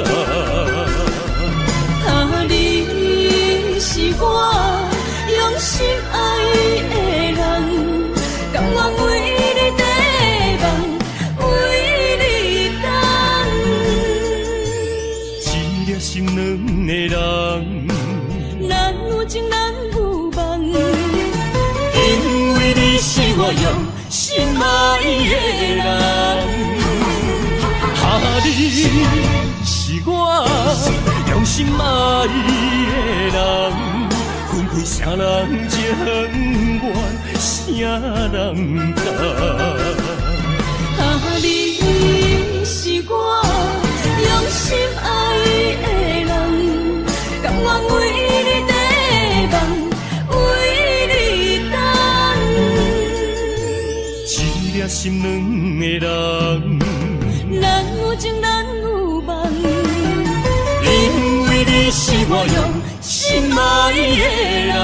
你是我用心爱的人，甘愿为你地梦，为你等。一粒心两个人。咱有情咱有梦，因为你是我用心爱的人，你是我用心爱的人，分开啥人情愿，啥人甘？你是我用心爱的人，甘愿为你地梦，为你等。一粒心两个人，咱有情咱有梦，因为你是我用心爱的人。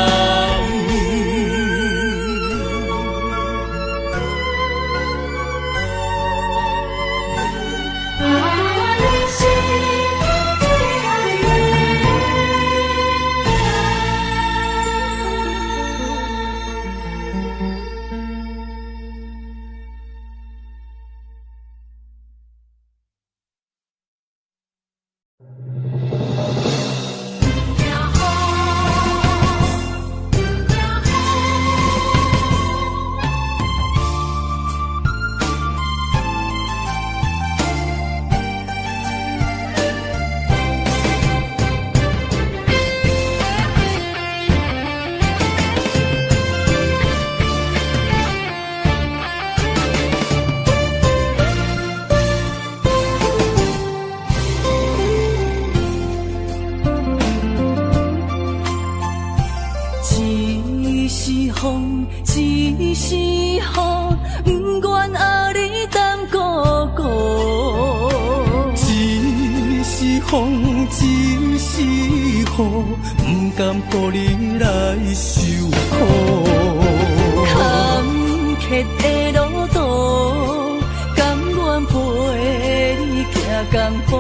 一是雨，不愿阿你耽搁搁。一是风，一是雨，不甘顾你来受苦。坎坷的路途，甘愿陪你行江湖。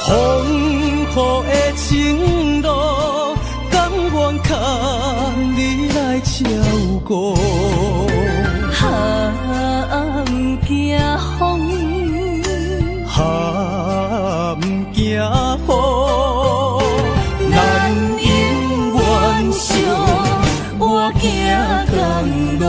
风雨的情路，甘愿牵你来照顾。不惊风，不惊雨，咱永远相活行同路。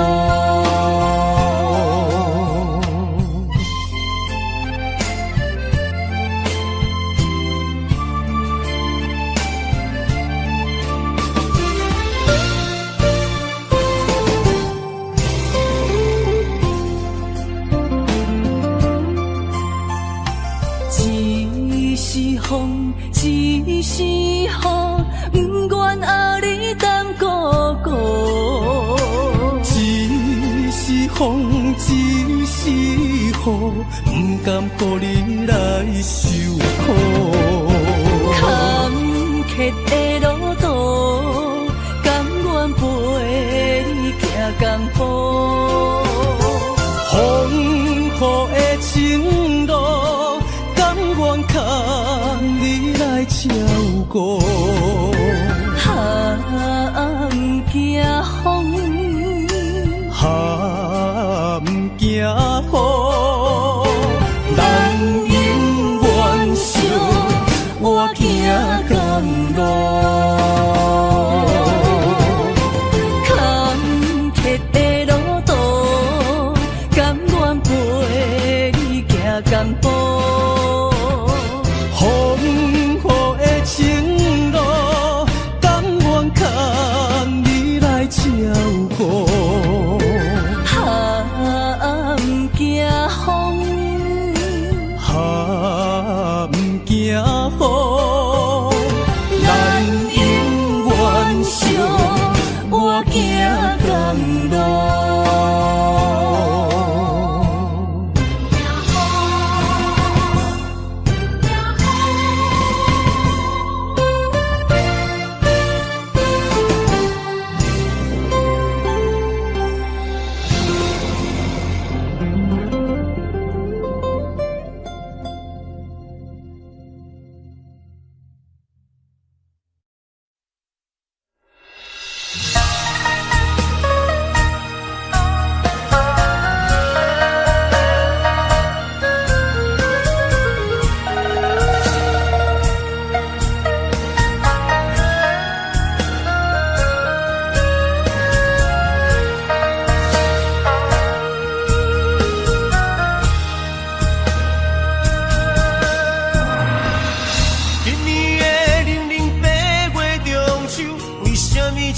一是雨，不愿阿你耽搁搁。一是风，一是雨，不甘顾你来受苦。坎坷的路途，甘愿陪你行江湖。风雨的情路，甘愿牵你来照顾。不惊风，不惊雨，咱永远相活行同路。坎坷的路途，甘愿陪你行江湖。风雨的情路，甘愿牵你来照顾。我行甘路。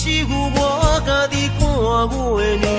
如今只有家己听，听你。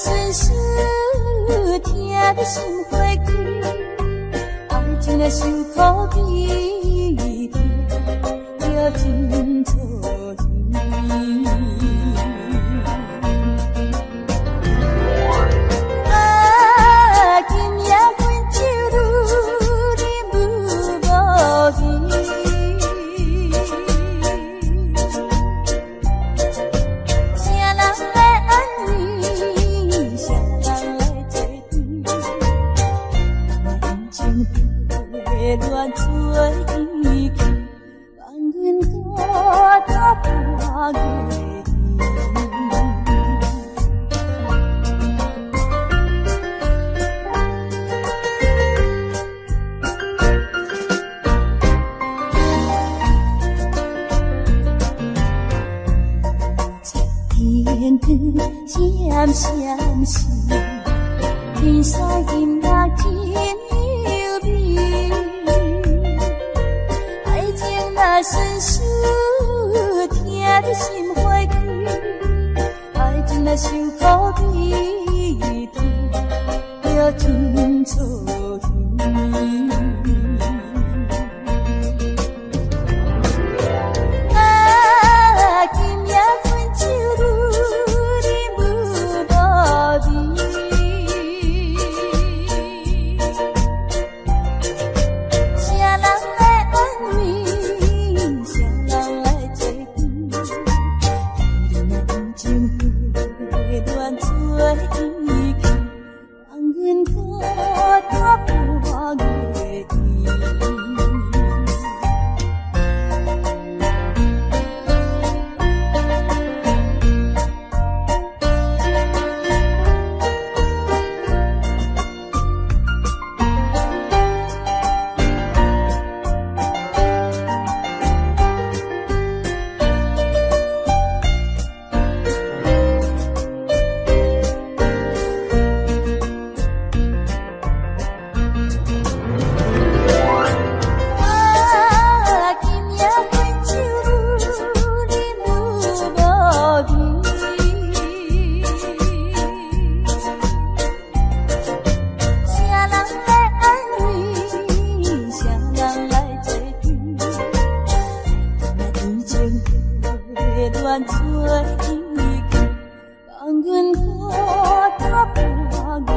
顺顺听得心花开，爱情若受苦悲痛，要真错意。啊，今夜阮酒愈饮愈无味。乱做意气，望阮孤单破月天光闪闪时，天山音乐真优美。顺顺听得心花开，爱情若受苦悲痛，要真错意。啊，今夜阮酒愈饮愈无味。乱做意气，望阮孤单破月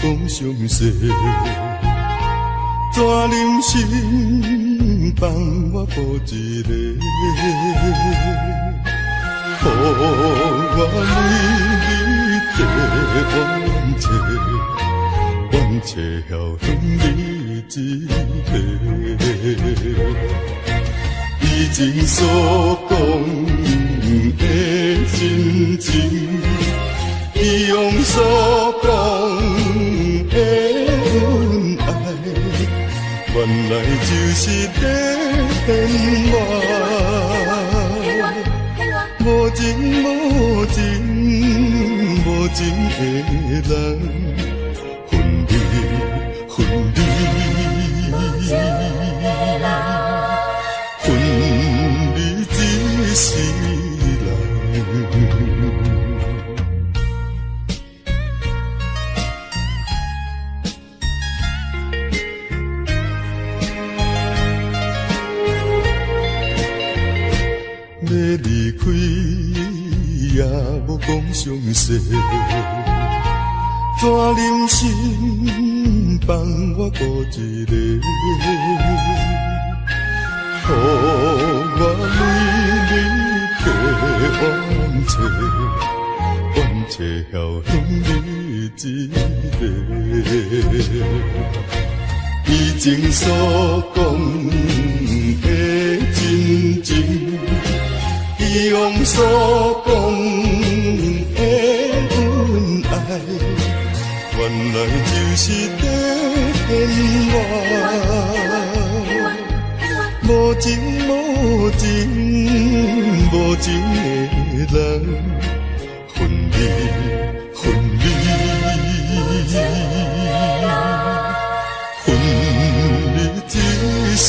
讲详细，怎忍心放我孤一个？予我为你地冤切晓向你一个。以前所讲的真情，以往所讲的恩爱，原来就是骗我。无情无情无情的人，分离分离，分离一世人。要离开也无讲详细，怎忍心放我孤一个？予我为你地冤切，冤切晓向你一个。以前所讲的真情，以往所讲的恩爱，原来就是骗我。无情无情无情的人，分离分离，分离一世